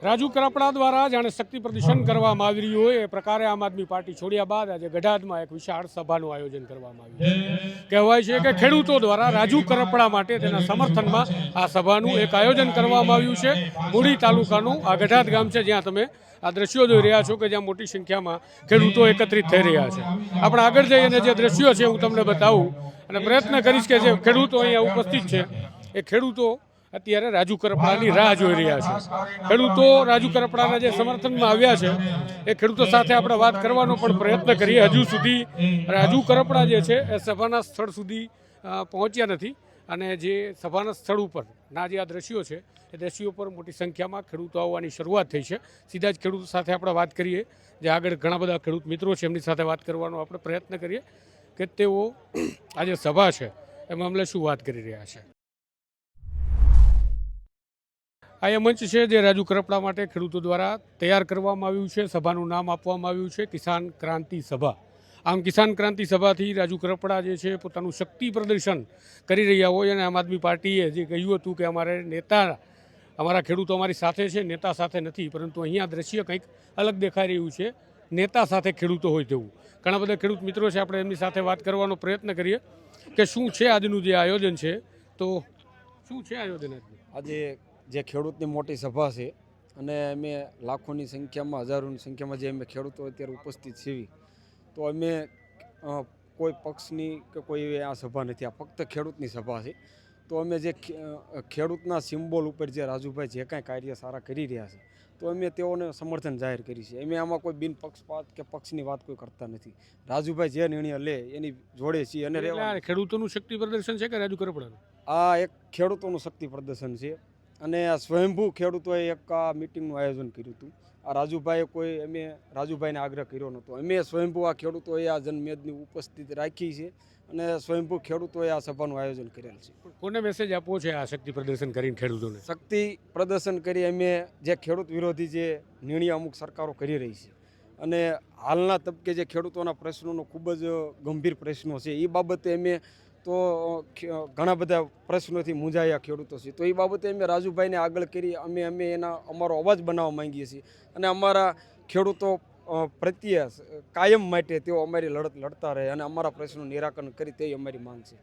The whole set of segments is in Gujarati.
રાજુ કરપડા દ્વારા જાણે શક્તિ પ્રદર્શન કરવામાં આવી રહ્યું હોય એ પ્રકારે આમ આદમી પાર્ટી છોડ્યા બાદ આજે ગઢાદમાં એક વિશાળ સભાનું આયોજન કરવામાં આવ્યું છે। કહેવાય છે કે ખેડૂતો દ્વારા રાજુ કરપડા માટે તેના સમર્થનમાં આ સભાનું એક આયોજન કરવામાં આવ્યું છે। મૂળી તાલુકાનું આ ગઢાદ ગામ છે, જ્યાં તમે આ દ્રશ્યો જોઈ રહ્યા છો કે જ્યાં મોટી સંખ્યામાં ખેડૂતો એકત્રિત થઈ રહ્યા છે। આપણે આગળ જઈ અને જે દ્રશ્યો છે હું તમને બતાવું અને પ્રયત્ન કરીશ કે જે ખેડૂતો અહીંયા ઉપસ્થિત છે એ ખેડૂતો અત્યારે રાજુ કરપડાની રાહ જોઈ રહ્યા છે। ખેડૂતો રાજુ કરપડાના જે સમર્થનમાં આવ્યા છે એ ખેડૂતો સાથે આપણે વાત કરવાનો પણ પ્રયત્ન કરીએ। હજુ સુધી રાજુ કરપડા જે છે એ સભાના સ્થળ સુધી પહોંચ્યા નથી અને જે સભાના સ્થળ ઉપર ના જે આ દ્રશ્યો છે એ દ્રશ્યો પર મોટી સંખ્યામાં ખેડૂતો આવવાની શરૂઆત થઈ છે। સીધા જ ખેડૂતો સાથે આપણે વાત કરીએ, જે આગળ ઘણા બધા ખેડૂત મિત્રો છે એમની સાથે વાત કરવાનો આપણે પ્રયત્ન કરીએ કે તેઓ આ જે સભા છે એ મામલે શું વાત કરી રહ્યા છે। આ એ મંચ છે જે રાજુ કરપડા માટે ખેડૂતો દ્વારા તૈયાર કરવામાં આવ્યું છે। સભાનું નામ આપવામાં આવ્યું છે કિસાન ક્રાંતિ સભા। આમ કિસાન ક્રાંતિ સભાથી રાજુ કરપડા જે છે પોતાનું શક્તિ પ્રદર્શન કરી રહ્યા હોય અને આમ આદમી પાર્ટીએ જે કહ્યું હતું કે અમારા ખેડૂતો અમારી સાથે છે, નેતા સાથે નથી, પરંતુ અહીંયા દ્રશ્ય કંઈક અલગ દેખાઈ રહ્યું છે, નેતા સાથે ખેડૂતો હોય તેવું। ઘણા બધા ખેડૂત મિત્રો છે, આપણે એમની સાથે વાત કરવાનો પ્રયત્ન કરીએ કે શું છે આજનું જે આયોજન છે। તો શું છે આયોજન આજે જે ખેડૂતની મોટી સભા છે અને અમે લાખોની સંખ્યામાં, હજારોની સંખ્યામાં જે અમે ખેડૂતો અત્યારે ઉપસ્થિત છીએ, તો અમે કોઈ પક્ષની કે કોઈ આ સભા નથી, આ ફક્ત ખેડૂતની સભા છે। તો અમે જે ખેડૂતના સિમ્બોલ ઉપર જે રાજુભાઈ જે કાંઈ કાર્ય સારા કરી રહ્યા છે તો અમે તેઓને સમર્થન જાહેર કરી છે। અમે આમાં કોઈ બિન પક્ષપાત કે પક્ષની વાત કોઈ કરતા નથી। રાજુભાઈ જે નિર્ણય લે એની જોડે છીએ અને ખેડૂતોનું શક્તિ પ્રદર્શન છે કે રાજુ કરપડાનું? આ એક ખેડૂતોનું શક્તિ પ્રદર્શન છે અને આ સ્વયંભૂ ખેડૂતોએ એક આ મિટિંગનું આયોજન કર્યું હતું। આ રાજુભાઈએ અમે રાજુભાઈને આગ્રહ કર્યો નહોતો, અમે સ્વયંભૂ આ ખેડૂતોએ આ જનમેદની ઉપસ્થિતિ રાખી છે અને સ્વયંભૂ ખેડૂતોએ આ સભાનું આયોજન કરેલ છે। કોને મેસેજ આપવો છે આ શક્તિ પ્રદર્શન કરીને ખેડૂતોને? શક્તિ પ્રદર્શન કરી અમે જે ખેડૂત વિરોધી જે નિર્ણય અમુક સરકારો કરી રહી છે અને હાલના તબકે જે ખેડૂતોના પ્રશ્નોનો ખૂબ જ ગંભીર પ્રશ્નો છે, એ બાબતે અમે તો ઘણા બધા પ્રશ્નોથી મૂંઝાયા ખેડૂતો છે, તો એ બાબતે અમે રાજુભાઈને આગળ કરી અમે અમારો અવાજ બનાવવા માંગીએ છીએ અને અમારા ખેડૂતો પ્રત્યે કાયમ માટે તેઓ અમારી લડત લડતા રહે અને અમારા પ્રશ્નનું નિરાકરણ કરી તે અમારી માંગ છે।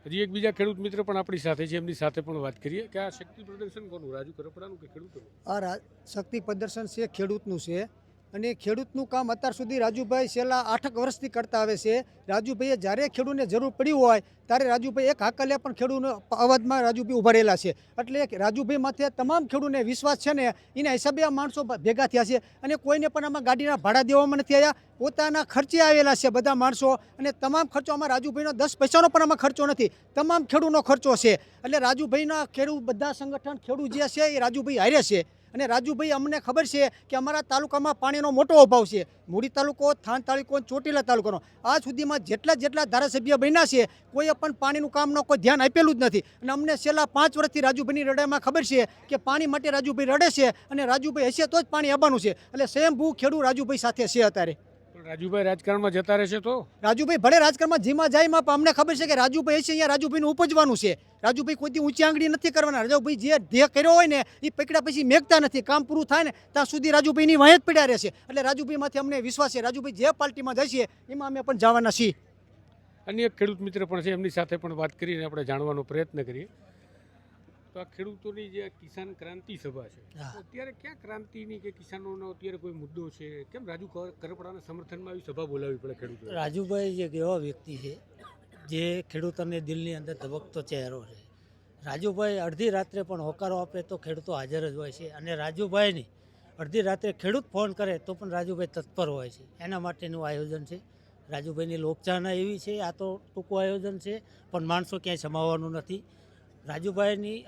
હજી એક બીજા ખેડૂત મિત્ર પણ આપણી સાથે છે, એમની સાથે પણ વાત કરીએ કે આ શક્તિ પ્રદર્શન કોનું, રાજુ કરપડાનું કે ખેડૂતોનું? આ શક્તિ પ્રદર્શન છે ખેડૂતનું છે અને ખેડૂતનું કામ અત્યાર સુધી રાજુભાઈ છેલ્લા 8 વર્ષથી કરતા આવે છે। રાજુભાઈએ જ્યારે ખેડૂતને જરૂર પડી હોય ત્યારે રાજુભાઈ એક હાકલે પણ ખેડૂતનો અવાજમાં રાજુભાઈ ઉભા રહેલા છે, એટલે રાજુભાઈ માથે તમામ ખેડૂતને વિશ્વાસ છે ને એના હિસાબે આ માણસો ભેગા થયા છે અને કોઈને પણ આમાં ગાડીના ભાડા દેવામાં નથી આવ્યા, પોતાના ખર્ચે આવેલા છે બધા માણસો અને તમામ ખર્ચો આમાં રાજુભાઈનો 10 પૈસાનો પણ આમાં ખર્ચો નથી, તમામ ખેડૂતનો ખર્ચો છે। એટલે રાજુભાઈના ખેડૂત બધા સંગઠન ખેડૂત જે છે એ રાજુભાઈ હારે છે અને રાજુભાઈ અમને ખબર છે કે અમારા તાલુકામાં પાણીનો મોટો અભાવ છે। મૂળી તાલુકો, થાન તાલુકો, ચોટીલા તાલુકાનો આજ સુધીમાં જેટલા ધારાસભ્ય બન્યા છે કોઈએ પણ પાણીનું કામનો કોઈ ધ્યાન આપેલું જ નથી અને અમને છેલ્લા 5 વર્ષથી રાજુભાઈની રડાઈમાં ખબર છે કે પાણી માટે રાજુભાઈ રડે છે અને રાજુભાઈ હશે તો જ પાણી આવવાનું છે, એટલે સ્વયંભૂ ખેડૂત રાજુભાઈ સાથે છે અત્યારે। રાજુભાઈ રાજકારણમાં જતા રહેશે તો? રાજુભાઈ ભલે રાજકારણમાં જેમાં જાય એમાં અમને ખબર છે કે રાજુભાઈ છે અહીંયા રાજુભાઈનું ઉપજવાનું છે। રાજુભાઈ કોઈથી ઊંચી આંગળી નથી કરવાના। રાજુભાઈ જે ધ્યેય કર્યો હોય ને એ પકડ્યા પછી મેઘતા નથી, કામ પૂરું થાય ને ત્યાં સુધી રાજુભાઈની વાંહે જ પડ્યા રહેશે, એટલે રાજુભાઈમાંથી અમને વિશ્વાસ છે રાજુભાઈ જે પાર્ટીમાં જશે એમાં અમે પણ જવાના છીએ। અન્ય એક ખેડૂત મિત્ર પણ છે, એમની સાથે પણ વાત કરીને આપણે જાણવાનો પ્રયત્ન કરીએ। તો આ ખેડૂતોની જે કિસાન ક્રાંતિ સભા છે, અત્યારે ક્યાં ક્રાંતિની કે કિસાનોનો અત્યારે કોઈ મુદ્દો છે? કેમ રાજુ કરપડાના સમર્થનમાં આવી સભા બોલાવવી પડે ખેડૂતો? રાજુભાઈ એક એવા વ્યક્તિ છે જે ખેડૂતોને દિલની અંદર ધબકતો ચહેરો છે। રાજુભાઈ અડધી રાત્રે પણ હોકારો આપે તો ખેડૂતો હાજર જ હોય છે અને રાજુભાઈની અડધી રાત્રે ખેડૂત ફોન કરે તો પણ રાજુભાઈ તત્પર હોય છે, એના માટેનું આયોજન છે। રાજુભાઈની લોકચાહના એવી છે, આ તો ટૂંકું આયોજન છે પણ માણસો ક્યાંય સમાવવાનું નથી। રાજુભાઈની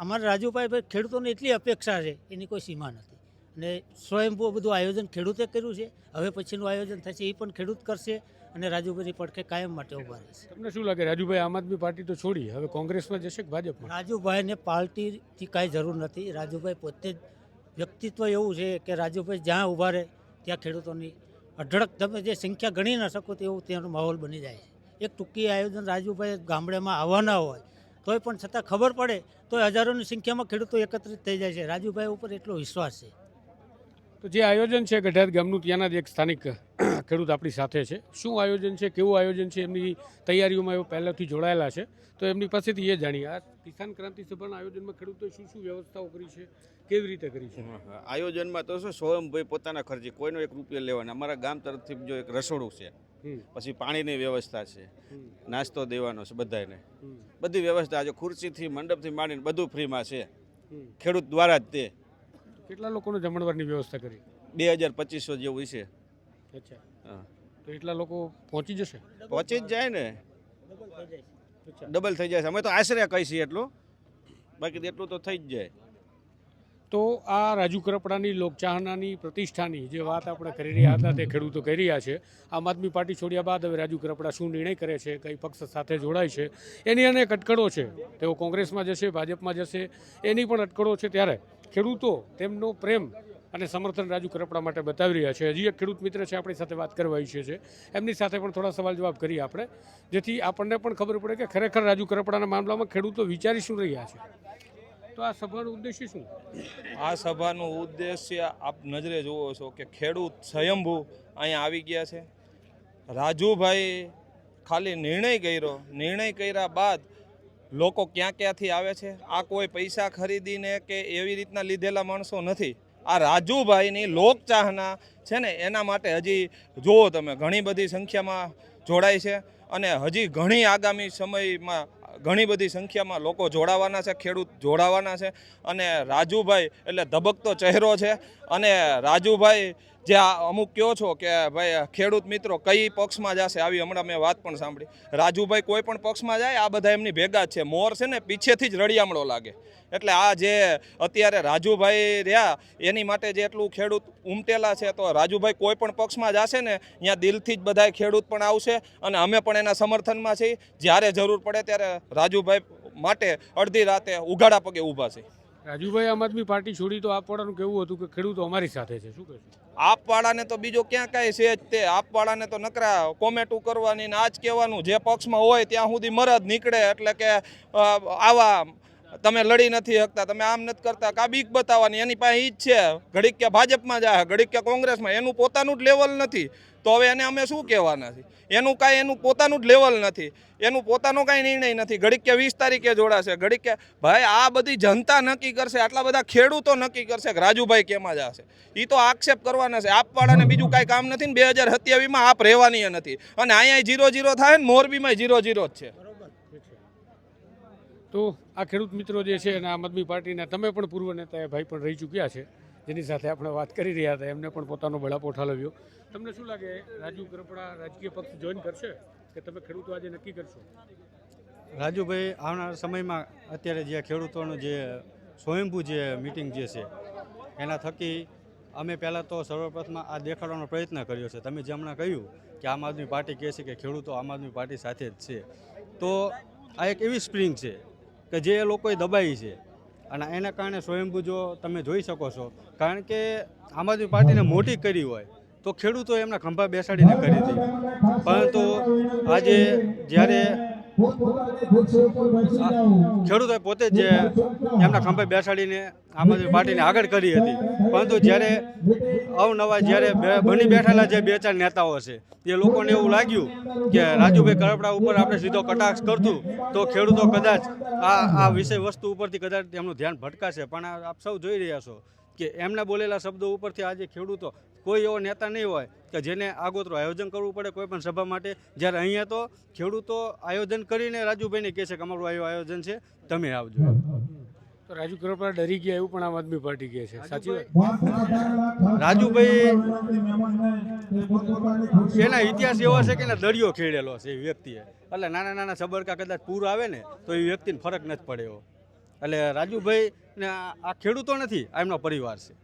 અમારા રાજુભાઈ ખેડૂતોને એટલી અપેક્ષા છે એની કોઈ સીમા નથી અને સ્વયંભૂ બધું આયોજન ખેડૂતે કર્યું છે, હવે પછીનું આયોજન થશે એ પણ ખેડૂત કરશે અને રાજુભાઈની પડખે કાયમ માટે ઊભા રહેશે। તમને શું લાગે રાજુભાઈ આમ આદમી પાર્ટી તો છોડી હવે કોંગ્રેસમાં જશે કે ભાજપમાં? રાજુભાઈને પાર્ટીથી કાંઈ જરૂર નથી। રાજુભાઈ પોતે જ વ્યક્તિત્વ એવું છે કે રાજુભાઈ જ્યાં ઊભા રહે ત્યાં ખેડૂતોની અઢળક, તમે જે સંખ્યા ગણી ન શકો તેવું ત્યાંનો માહોલ બની જાય છે। એક ટૂંકી આયોજન રાજુભાઈ ગામડામાં આવવાના હોય તોય પણ છતાં ખબર પડે તો હજારોની સંખ્યામાં ખેડૂતો એકત્રિત થઈ જાય છે. રાજુભાઈ ઉપર એટલો વિશ્વાસ છે. તો જે આયોજન છે ગઢાદ ગામનું, ત્યાંના જ એક સ્થાનિક ખેડૂત આપણી સાથે છે. શું આયોજન છે, કેવું આયોજન છે, એમની તૈયારીઓમાં એઓ પહેલાંથી જોડાયેલા છે, તો એમની પાસેથી એ જાણીએ. આ કિસાન ક્રાંતિ સભાના આયોજનમાં ખેડૂતોએ શું શું વ્યવસ્થાઓ કરી છે, કેવી રીતે કરી છે? આયોજનમાં તો શું સ્વયંભાઈ પોતાના ખર્ચે કોઈનો 1 રૂપિયો લેવાના. અમારા ગામ તરફથી જો એક રસોડું છે, પછી પાણીની વ્યવસ્થા છે, નાસ્તો દેવાનો છે બધાને, બધી વ્યવસ્થા છે. ખુરશીથી મંડપથી માંડીને બધું ફ્રીમાં છે, ખેડૂત દ્વારા જ તે. કેટલા લોકોને જમણવારની વ્યવસ્થા કરી? 2200 જેવું છે. અચ્છા, હા, તો એટલા લોકો પહોંચી જશે? પહોંચી જ જાય ને, ડબલ થઈ જાય છે. અમે તો આશરે કહી છીએ એટલું, બાકી એટલું તો થઈ જ જાય. તો આ રાજુ કરપડાની લોકચાહનાની પ્રતિષ્ઠાની જે વાત આપણે કરી રહ્યા હતા તે ખેડૂતો કહી રહ્યા છે. આમ આદમી પાર્ટી છોડ્યા બાદ હવે રાજુ કરપડા શું નિર્ણય કરે છે, કઈ પક્ષ સાથે જોડાય છે, એની અનેક અટકળો છે. તેઓ કોંગ્રેસમાં જશે, ભાજપમાં જશે, એની પણ અટકળો છે. ત્યારે ખેડૂતો તેમનો પ્રેમ અને સમર્થન રાજુ કરપડા માટે બતાવી રહ્યા છે. હજી એક ખેડૂત મિત્ર છે આપણી સાથે વાત કરવા ઈચ્છે છે, એમની સાથે પણ થોડા સવાલ જવાબ કરીએ આપણે, જેથી આપણને પણ ખબર પડે કે ખરેખર રાજુ કરપડાના મામલામાં ખેડૂતો વિચારી શું રહ્યા છે. તો આ સભાનો ઉદ્દેશ્ય શું? આ સભાનો ઉદ્દેશ્ય આપ નજરે જુઓ છો કે ખેડૂત સ્વયંભૂ અહીંયા આવી ગયા છે. રાજુભાઈ ખાલી નિર્ણય કર્યા બાદ લોકો ક્યાં ક્યાંથી આવે છે. આ કોઈ પૈસા ખરીદીને કે એવી રીતના લીધેલા માણસો નથી. આ રાજુભાઈની લોકચાહના છે ને, એના માટે હજી જુઓ તમે ઘણી બધી સંખ્યામાં જોડાય છે, અને હજી ઘણી આગામી સમયમાં ઘણી બધી સંખ્યામાં લોકો જોડાવાના છે, ખેડૂત જોડાવાના છે. અને રાજુભાઈ એટલે ધબકતો ચહેરો છે. અને રાજુભાઈ જે અમુક કહો છો કે ભાઈ ખેડૂત મિત્રો કઈ પક્ષમાં જશે, આવી હમણાં મેં વાત પણ સાંભળી. રાજુભાઈ કોઈ પણ પક્ષમાં જાય, આ બધા એમની ભેગા જ છે. મોર છે ને પીછેથી જ રળિયામણો લાગે. એટલે આ જે અત્યારે રાજુભાઈ રહ્યા એની માટે જે એટલું ખેડૂત ઉમટેલા છે, તો રાજુભાઈ કોઈ પણ પક્ષમાં જશે ને ત્યાં દિલથી જ બધા ખેડૂત પણ આવશે, અને અમે પણ એના સમર્થનમાં છીએ. જ્યારે જરૂર પડે ત્યારે રાજુભાઈ માટે અડધી રાતે ઉઘાડા પગે ઊભા છે. રાજુભાઈ આમ આદમી પાર્ટી છોડી તો આપવાળાનું કેવું હતું કે ખેડૂતો અમારી સાથે છે, શું કહેશું? આપવાળાને તો બીજો ક્યાં કાંઈ છે જ તે. આપવાળાને તો નકરા કોમેન્ટું કરવાની ને આ જ કહેવાનું, જે પક્ષમાં હોય ત્યાં સુધી મરદ નીકળે. એટલે કે આવા તમે લડી નથી શકતા, તમે આમ નથી કરતા, કા બીક બતાવવાની એની પાસે ઈ જ છે. ઘડીક કે ભાજપમાં જાય, ઘડીક કે કોંગ્રેસમાં, એનું પોતાનું જ લેવલ નથી. તો હવે એને અમે શું કહેવાના છે? એનું પોતાનું જ લેવલ નથી, એનું પોતાનો કાંઈ નિર્ણય નથી. ઘડીક કે 20 તારીખે જોડાશે, ઘડીક કે ભાઈ આ બધી જનતા નક્કી કરશે, આટલા બધા ખેડૂતો નક્કી કરશે કે રાજુભાઈ કેમાં જશે. એ તો આક્ષેપ કરવાના છે. આપવાળાને બીજું કાંઈ કામ નથી ને 2027માં આપ રહેવાની નથી. અને અહીંયા 0-0 થાય ને મોરબીમાં 0-0 જ છે. તો આ ખેડૂત મિત્રો જે છે અને આમ આદમી પાર્ટીના તમે પણ પૂર્વ નેતા એ ભાઈ પણ રહી ચૂક્યા છે, જેની સાથે આપણે વાત કરી રહ્યા હતા, એમને પણ પોતાનો બળાપો ઠાલવ્યો. તમને શું લાગે, રાજુ કરપડા રાજકીય પક્ષ જોઈન કરશે કે તમે ખેડૂતો આજે નક્કી કરશો? રાજુભાઈ આવનારા સમયમાં અત્યારે જે ખેડૂતોનું જે સ્વયંભૂ જે મિટિંગ જે છે એના થકી અમે પહેલાં તો સર્વપ્રથમ આ દેખાડવાનો પ્રયત્ન કર્યો છે. તમે જે હમણાં કહ્યું કે આમ આદમી પાર્ટી કહે છે કે ખેડૂતો આમ આદમી પાર્ટી સાથે જ છે, તો આ એક એવી સ્પ્રિંગ છે કે જે લોકોએ દબાઈ છે. અને એના કારણે સ્વયંભૂ જો તમે જોઈ શકો છો, કારણ કે આમ આદમી પાર્ટીને મોટી કરી હોય તો ખેડૂતો એમના ખંભા બેસાડીને કરી હતી. પરંતુ આજે જ્યારે ખેડૂતોએ પોતે જ એમના ખંભે બેસાડીને આમ આદમી પાર્ટીને આગળ કરી હતી. પરંતુ જ્યારે અવનવા જ્યારે બની બેઠેલા જે 2-4 નેતાઓ છે એ લોકોને એવું લાગ્યું કે રાજુભાઈ કરપડા ઉપર આપણે સીધો કટાક્ષ કરતું તો ખેડૂતો કદાચ આ વિષય વસ્તુ ઉપરથી કદાચ એમનું ધ્યાન ભટકાશે. પણ આપ સૌ જોઈ રહ્યા છો કે એમના બોલેલા શબ્દો ઉપરથી આજે ખેડૂતો, કોઈ એવો નેતા નહીં હોય કે જેને આગોતરું આયોજન કરવું પડે કોઈ પણ સભા માટે. જ્યારે અહીંયા તો ખેડૂતો આયોજન કરીને રાજુભાઈને કહે છે કે અમારું આયોજન છે, તમે આવજો. તો રાજુ કરપડા ડરી ગયા એવું પણ આમ આદમી પાર્ટી કહે છે, સાચી વાત? રાજુભાઈ એના ઇતિહાસ એવો છે કે એના દરિયો ખેડેલો છે એ વ્યક્તિએ. એટલે નાના નાના સબરકા કદાચ પૂર આવે ને તો એ વ્યક્તિને ફરક નથી પડે એવો. એટલે રાજુભાઈ ને આ ખેડૂતો નથી, આ એમનો પરિવાર છે.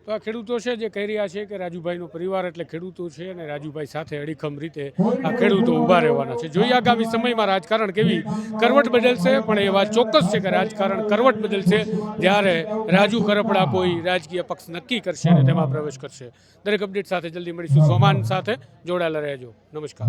તો આ ખેડૂતો છે જે કહી રહ્યા છે કે રાજુભાઈનો પરિવાર એટલે ખેડૂતો છે, અને રાજુભાઈ સાથે અડીખમ રીતે આ ખેડૂતો ઊભા રહેવાના છે. જોઈએ આગામી સમયમાં રાજકારણ કેવી કરવટ બદલશે, પણ એ વાત ચોક્કસ છે કે રાજકારણ કરવટ બદલશે જ્યારે રાજુ કરપડા કોઈ રાજકીય પક્ષ નક્કી કરશે અને તેમાં પ્રવેશ કરશે. દરેક અપડેટ સાથે જલ્દી મળીશું. સોમાન સાથે જોડાયેલા રહેજો. નમસ્કાર.